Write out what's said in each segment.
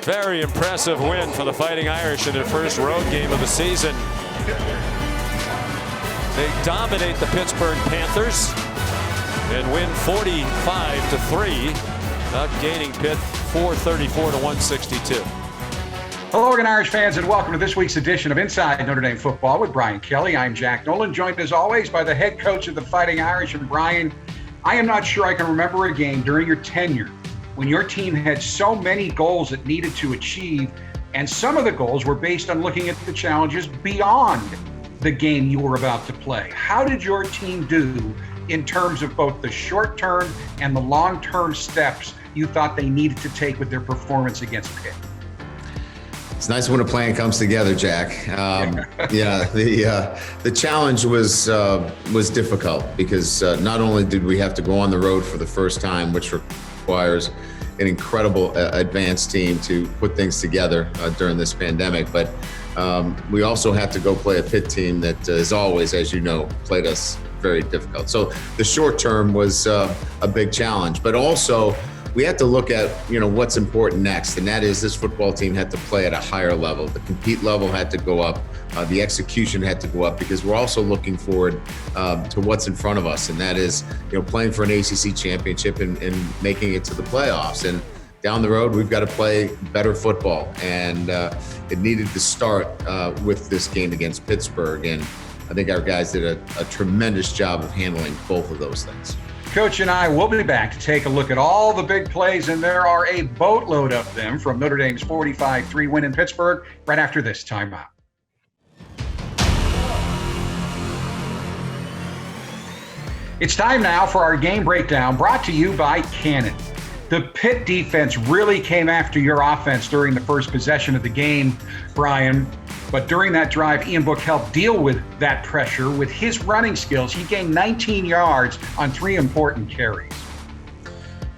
Very impressive win for the Fighting Irish in their first road game of the season. They dominate the Pittsburgh Panthers and win 45-3, outgaining Pitt 434-162. Hello again, Irish fans, and welcome to this week's edition of Inside Notre Dame Football with Brian Kelly. I'm Jack Nolan, joined as always by the head coach of the Fighting Irish. And Brian, I am not sure I can remember a game during your tenure when your team had so many goals it needed to achieve, and some of the goals were based on looking at the challenges beyond the game you were about to play. How did your team do in terms of both the short-term and the long-term steps you thought they needed to take with their performance against Pitt? It's nice when a plan comes together, Jack. The challenge was difficult because not only did we have to go on the road for the first time, which requires an incredible advanced team to put things together during this pandemic, but we also had to go play a Pitt team that is always, as you know, played us very difficult. So the short term was a big challenge, but also we had to look at, what's important next, and that is this football team had to play at a higher level. The compete level had to go up. The execution had to go up because we're also looking forward to what's in front of us, and that is, playing for an ACC championship and making it to the playoffs. And down the road, we've got to play better football, and it needed to start with this game against Pittsburgh. And I think our guys did a tremendous job of handling both of those things. Coach and I will be back to take a look at all the big plays, and there are a boatload of them from Notre Dame's 45-3 win in Pittsburgh right after this timeout. It's time now for our game breakdown, brought to you by Canon. The Pitt defense really came after your offense during the first possession of the game, Brian. But during that drive, Ian Book helped deal with that pressure with his running skills. He gained 19 yards on 3 important carries.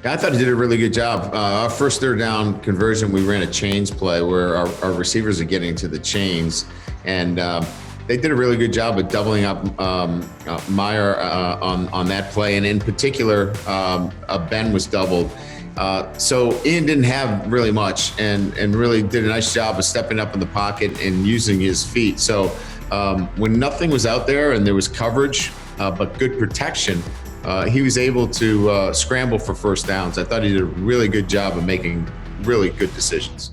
Yeah, I thought he did a really good job. Our first third down conversion, we ran a chains play where our receivers are getting to the chains, and they did a really good job of doubling up Meyer on that play. And in particular, Ben was doubled. So Ian didn't have really much and really did a nice job of stepping up in the pocket and using his feet. So when nothing was out there and there was coverage, but good protection, he was able to scramble for first downs. I thought he did a really good job of making really good decisions.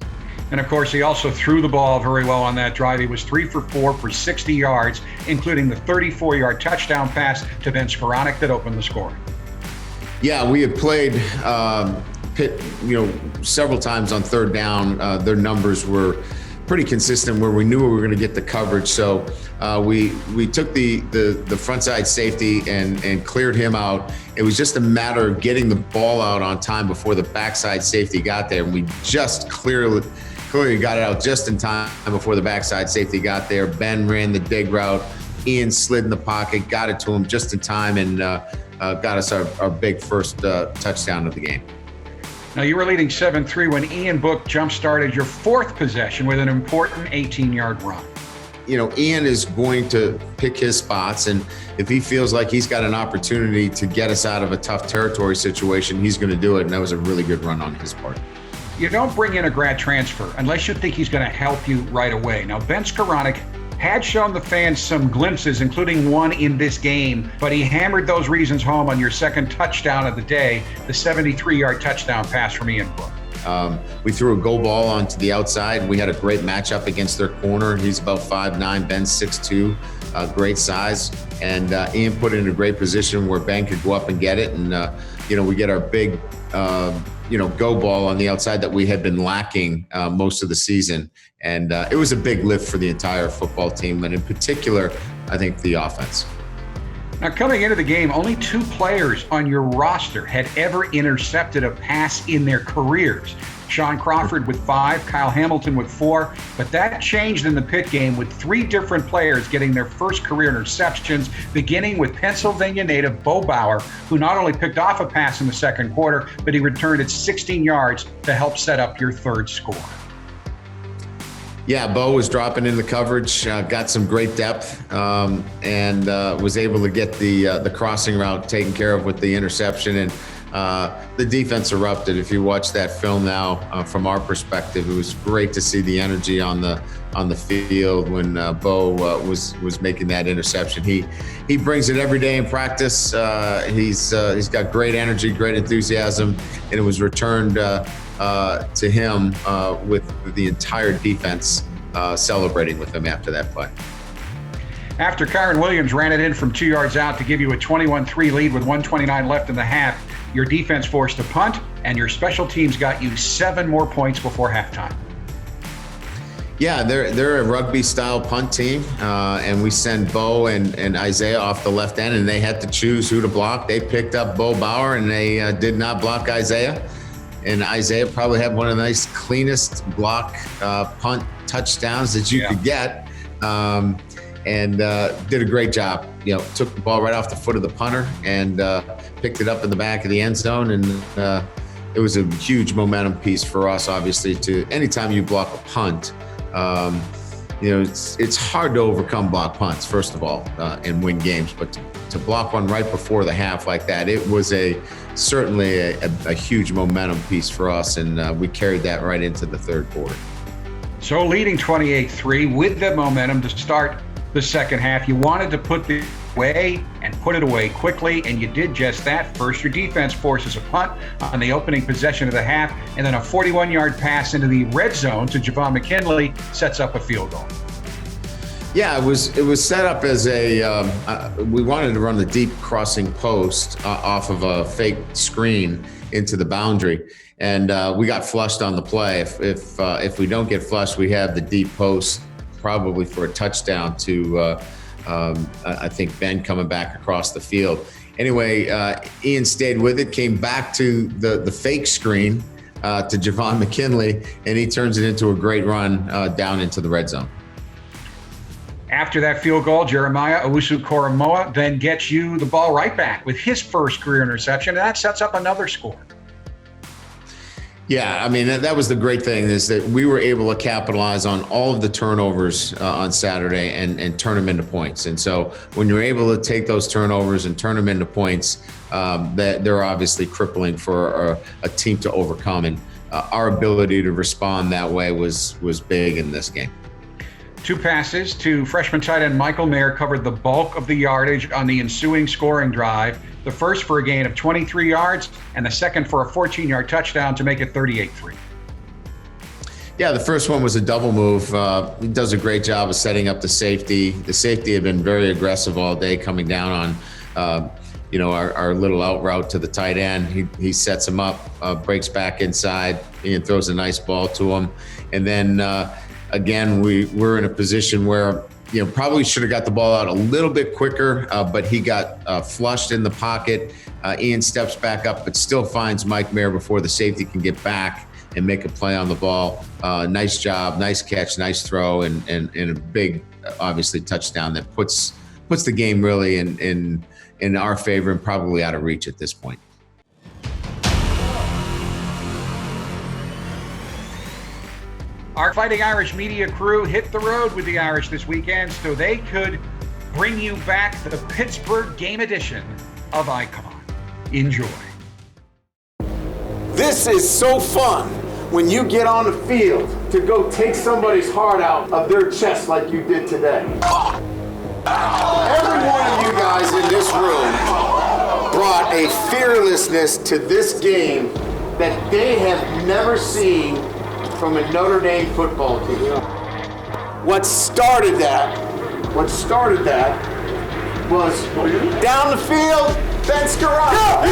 And of course, he also threw the ball very well on that drive. He was 3 for 4 for 60 yards, including the 34-yard touchdown pass to Ben Skowronek that opened the scoring. Yeah, we had played Pitt, several times on third down. Their numbers were pretty consistent where we knew we were going to get the coverage. So we took the front side safety and cleared him out. It was just a matter of getting the ball out on time before the backside safety got there. And we just clearly got it out just in time before the backside safety got there. Ben ran the dig route. Ian slid in the pocket, got it to him just in time, and got us our big first touchdown of the game. Now, you were leading 7-3 when Ian Book jump-started your fourth possession with an important 18-yard run. Ian is going to pick his spots, and if he feels like he's got an opportunity to get us out of a tough territory situation, he's going to do it, and that was a really good run on his part. You don't bring in a grad transfer unless you think he's going to help you right away. Now, Ben Skowronek had shown the fans some glimpses, including one in this game, but he hammered those reasons home on your second touchdown of the day, the 73-yard touchdown pass from Ian Book. We threw a go ball onto the outside. We had a great matchup against their corner. He's about 5'9", Ben's 6'2", great size. And Ian put it in a great position where Ben could go up and get it. And, we get our big, go ball on the outside that we had been lacking most of the season. And it was a big lift for the entire football team, and in particular, I think the offense. Now, coming into the game, only 2 players on your roster had ever intercepted a pass in their careers. Sean Crawford with 5, Kyle Hamilton with 4, but that changed in the Pitt game with 3 different players getting their first career interceptions, beginning with Pennsylvania native Bo Bauer, who not only picked off a pass in the second quarter, but he returned it 16 yards to help set up your third score. Yeah, Bo was dropping in the coverage, got some great depth, and was able to get the crossing route taken care of with the interception. And the defense erupted. If you watch that film now, from our perspective, it was great to see the energy on the field when Bo was making that interception. He brings it every day in practice. He's got great energy, great enthusiasm, and it was returned to him with the entire defense celebrating with him after that play. After Kyron Williams ran it in from 2 yards out to give you a 21-3 lead with 1:29 left in the half, your defense forced a punt, and your special teams got you 7 more points before halftime. Yeah, they're a rugby-style punt team, and we send Bo and Isaiah off the left end, and they had to choose who to block. They picked up Bo Bauer, and they did not block Isaiah. And Isaiah probably had one of the nice, cleanest block punt touchdowns that you could get. And did a great job. Took the ball right off the foot of the punter and picked it up in the back of the end zone. And it was a huge momentum piece for us, obviously, to anytime you block a punt, it's hard to overcome block punts, first of all, and win games. But to block one right before the half like that, it was certainly a huge momentum piece for us. And we carried that right into the third quarter. So leading 28-3 with the momentum to start the second half, you wanted to put it away and put it away quickly, and you did just that. First, your defense forces a punt on the opening possession of the half, and then a 41-yard pass into the red zone to Javon McKinley sets up a field goal. Yeah, it was set up as we wanted to run the deep crossing post off of a fake screen into the boundary, and we got flushed on the play. If we don't get flushed, we have the deep post probably for a touchdown to, I think, Ben coming back across the field. Anyway, Ian stayed with it, came back to the fake screen to Javon McKinley, and he turns it into a great run down into the red zone. After that field goal, Jeremiah Owusu-Koramoah then gets you the ball right back with his first career interception, and that sets up another score. Yeah, I mean, that was the great thing, is that we were able to capitalize on all of the turnovers on Saturday and turn them into points. And so when you're able to take those turnovers and turn them into points, that they're obviously crippling for a team to overcome. And our ability to respond that way was big in this game. 2 passes to freshman tight end Michael Mayer covered the bulk of the yardage on the ensuing scoring drive. The first for a gain of 23 yards and the second for a 14-yard touchdown to make it 38-3. Yeah, the first one was a double move. He does a great job of setting up the safety. The safety had been very aggressive all day, coming down on our little out route to the tight end. He sets him up, breaks back inside, and throws a nice ball to him. And then again, we're in a position where probably should have got the ball out a little bit quicker, but he got flushed in the pocket. Ian steps back up, but still finds Mike Mayer before the safety can get back and make a play on the ball. Nice job, nice catch, nice throw, and a big, obviously, touchdown that puts the game really in our favor and probably out of reach at this point. Our Fighting Irish media crew hit the road with the Irish this weekend so they could bring you back the Pittsburgh game edition of Icon. Enjoy. This is so fun when you get on the field to go take somebody's heart out of their chest like you did today. Every one of you guys in this room brought a fearlessness to this game that they have never seen from a Notre Dame football team. What started that was down the field, Ben Scarano.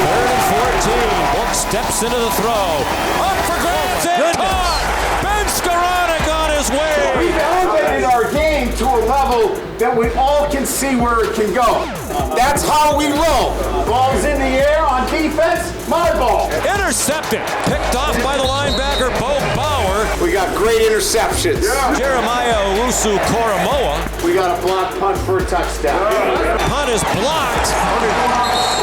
Third and 14. Book steps into the throw. Up for grabs and caught. Ben Scarano on his way. We've elevated our game to a level that we all can see where it can go. That's how we roll. Ball's in the air on defense, my ball. Intercepted. Picked off by the linebacker, Bo Bauer. We got great interceptions. Jeremiah Owusu-Koramoah. We got a block punt for a touchdown. Punt is blocked.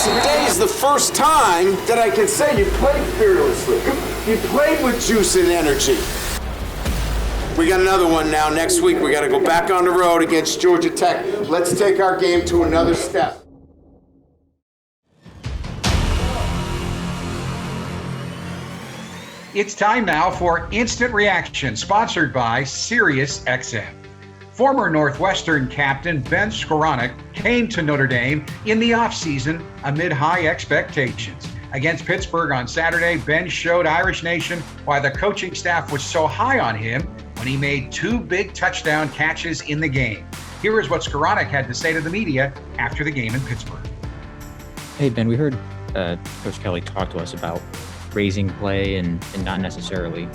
Today is the first time that I can say you played fearlessly. You played with juice and energy. We got another one now. Next week, we got to go back on the road against Georgia Tech. Let's take our game to another step. It's time now for Instant Reaction, sponsored by SiriusXM. Former Northwestern captain Ben Skowronek came to Notre Dame in the offseason amid high expectations. Against Pittsburgh on Saturday, Ben showed Irish Nation why the coaching staff was so high on him when he made 2 big touchdown catches in the game. Here is what Skowronek had to say to the media after the game in Pittsburgh. Hey, Ben, we heard Coach Kelly talk to us about raising play and not necessarily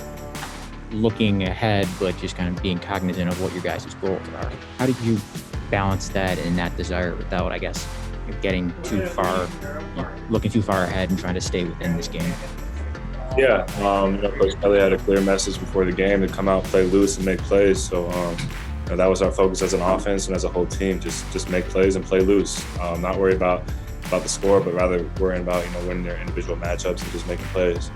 looking ahead, but just kind of being cognizant of what your guys' goals are. How did you balance that and that desire without, I guess, getting too far, looking too far ahead and trying to stay within this game? Yeah, Coach Kelly had a clear message before the game to come out, play loose, and make plays. So that was our focus as an offense and as a whole team. Just make plays and play loose. Not worry about the score, but rather worrying about winning their individual matchups and just making plays.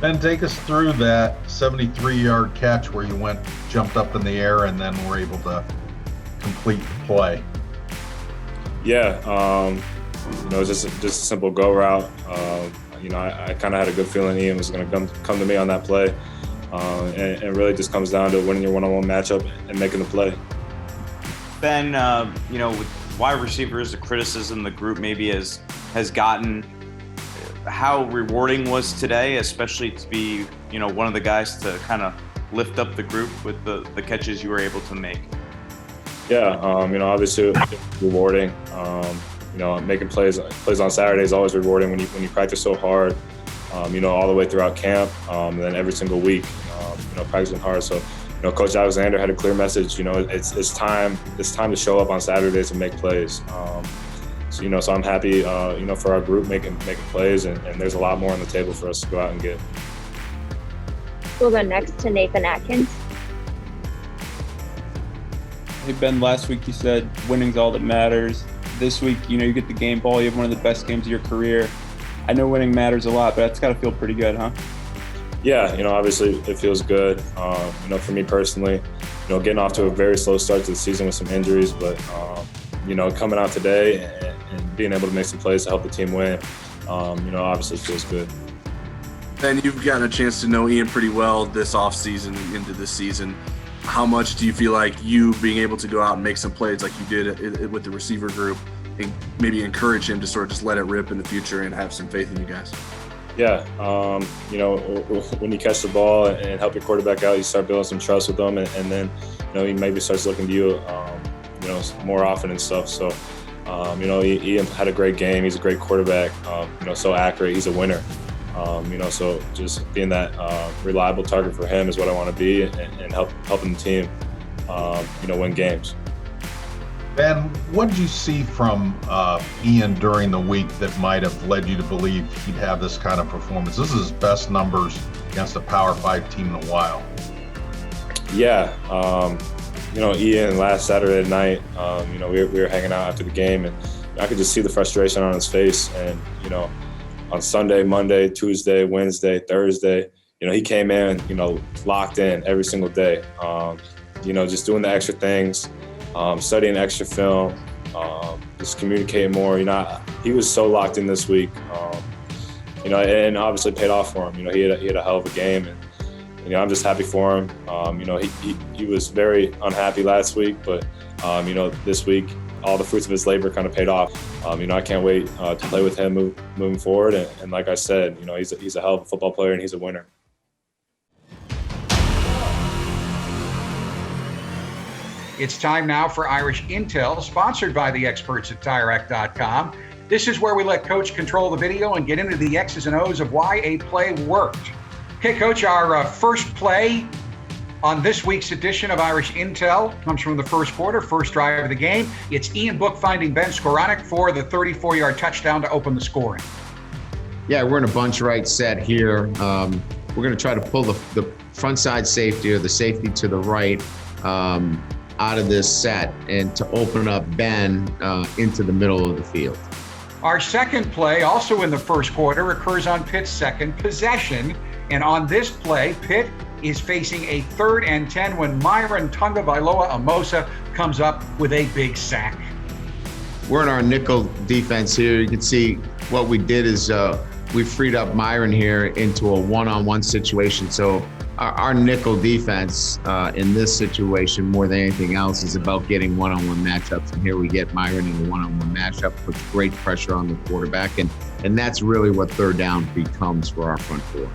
Ben, take us through that 73-yard catch where you jumped up in the air and then were able to complete the play. Yeah, it was just a simple go route. I kind of had a good feeling Ian was going to come to me on that play, and it really just comes down to winning your one-on-one matchup and making the play. Ben, with wide receivers, the criticism the group maybe has gotten, how rewarding was today, especially to be one of the guys to kind of lift up the group with the catches you were able to make? Yeah, obviously it's rewarding. Making plays on Saturday is always rewarding when you practice so hard, all the way throughout camp, and then every single week, practicing hard. So, Coach Alexander had a clear message. It's time to show up on Saturdays and make plays. So I'm happy, for our group making plays, and there's a lot more on the table for us to go out and get. We'll go next to Nathan Atkins. Hey Ben, last week you said winning's all that matters. This week, you get the game ball. You have one of the best games of your career. I know winning matters a lot, but that's got to feel pretty good, huh? Yeah, obviously it feels good. For me personally, getting off to a very slow start to the season with some injuries, but coming out today and being able to make some plays to help the team win, obviously feels good. Ben, you've gotten a chance to know Ian pretty well this offseason into this season. How much do you feel like you being able to go out and make some plays like you did with the receiver group and maybe encourage him to sort of just let it rip in the future and have some faith in you guys? Yeah, when you catch the ball and help your quarterback out, you start building some trust with them, and then, he maybe starts looking to you, more often and stuff. So, Ian had a great game. He's a great quarterback, so accurate. He's a winner. So just being that reliable target for him is what I want to be, and helping the team, win games. Ben, what did you see from Ian during the week that might have led you to believe he'd have this kind of performance? This is his best numbers against a Power 5 team in a while. Yeah, Ian last Saturday night, we were hanging out after the game, and I could just see the frustration on his face. And on Sunday, Monday, Tuesday, Wednesday, Thursday, he came in, locked in every single day. Just doing the extra things, studying extra film, just communicating more. He was so locked in this week, and obviously paid off for him. He had a hell of a game, and I'm just happy for him. He was very unhappy last week, but this week, all the fruits of his labor kind of paid off. I can't wait to play with him moving forward. And like I said, he's a hell of a football player, and he's a winner. It's time now for Irish Intel, sponsored by the experts at TireRack.com. This is where we let Coach control the video and get into the X's and O's of why a play worked. Okay, Coach, our first play on this week's edition of Irish Intel comes from the first quarter, first drive of the game. It's Ian Book finding Ben Skowronek for the 34-yard touchdown to open the scoring. Yeah, we're in a bunch right set here. We're going to try to pull the front side safety, or the safety to the right, out of this set, and to open up Ben into the middle of the field. Our second play, also in the first quarter, occurs on Pitt's second possession. And on this play, Pitt is facing a 3rd and 10 when Myron Tungavailoa Amosa comes up with a big sack. We're in our nickel defense here. You can see what we did is we freed up Myron here into a one-on-one situation. So our nickel defense in this situation, more than anything else, is about getting one-on-one matchups. And here we get Myron in a one-on-one matchup, puts great pressure on the quarterback. And that's really what third down becomes for our front four.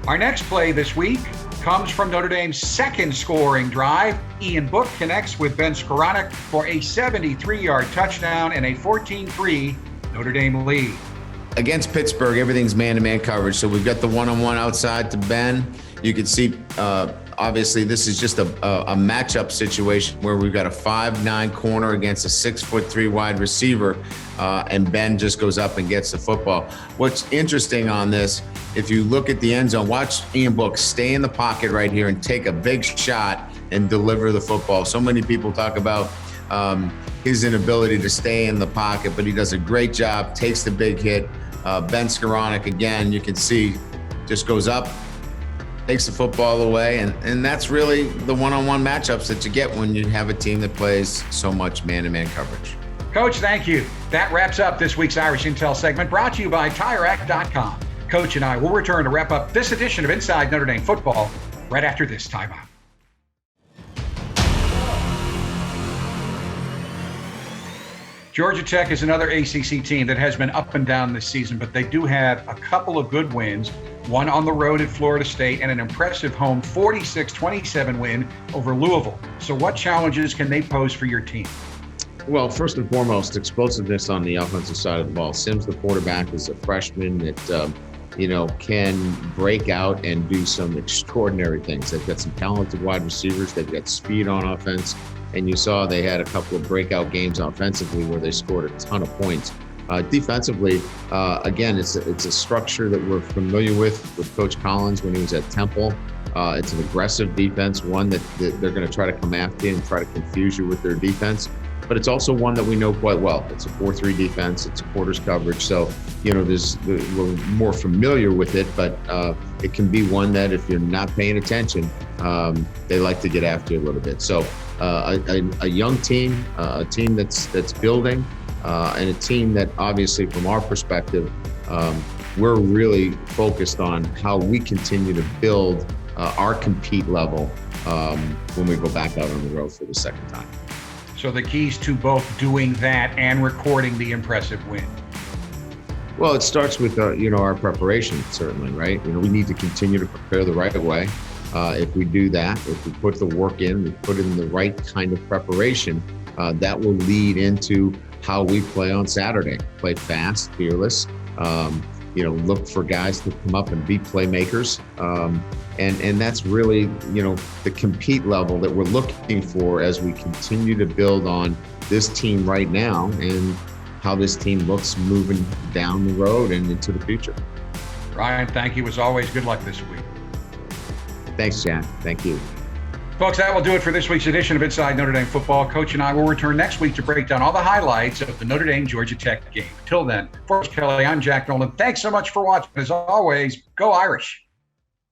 Our next play this week comes from Notre Dame's second scoring drive. Ian Book connects with Ben Skoranek for a 73-yard touchdown and a 14-3 Notre Dame lead. Against Pittsburgh, everything's man-to-man coverage. So we've got the one-on-one outside to Ben. You can see, obviously, this is just a matchup situation where we've got a 5'9" corner against a 6'3" wide receiver, and Ben just goes up and gets the football. What's interesting on this, if you look at the end zone, watch Ian Book stay in the pocket right here and take a big shot and deliver the football. So many people talk about his inability to stay in the pocket, but he does a great job, takes the big hit. Ben Skoranek, again, you can see, just goes up, takes the football away, and that's really the one-on-one matchups that you get when you have a team that plays so much man-to-man coverage. Coach, thank you. That wraps up this week's Irish Intel segment, brought to you by TireRack.com. Coach and I will return to wrap up this edition of Inside Notre Dame Football right after this timeout. Georgia Tech is another ACC team that has been up and down this season, but they do have a couple of good wins, one on the road at Florida State and an impressive home 46-27 win over Louisville. So what challenges can they pose for your team? Well, first and foremost, explosiveness on the offensive side of the ball. Sims, the quarterback, is a freshman that, can break out and do some extraordinary things. They've got some talented wide receivers. They've got speed on offense. And you saw they had a couple of breakout games offensively where they scored a ton of points. Defensively, again, it's a structure that we're familiar with Coach Collins when he was at Temple. It's an aggressive defense, one that they're going to try to come after you and try to confuse you with their defense. But it's also one that we know quite well. It's a 4-3 defense. It's a quarters coverage. So, we're more familiar with it, but it can be one that if you're not paying attention, they like to get after you a little bit. So a young team, a team that's building, and a team that obviously from our perspective, we're really focused on how we continue to build our compete level when we go back out on the road for the second time. So the keys to both doing that and recording the impressive win? Well, it starts with our preparation, certainly, right? We need to continue to prepare the right way. If we do that, if we put the work in, we put in the right kind of preparation, that will lead into how we play on Saturday. Play fast, fearless, look for guys to come up and be playmakers. And that's really, the compete level that we're looking for as we continue to build on this team right now and how this team looks moving down the road and into the future. Ryan, thank you as always. Good luck this week. Thanks, Jack. Thank you. Folks, that will do it for this week's edition of Inside Notre Dame Football. Coach and I will return next week to break down all the highlights of the Notre Dame-Georgia Tech game. Till then, for Kelly, I'm Jack Nolan. Thanks so much for watching. As always, go Irish.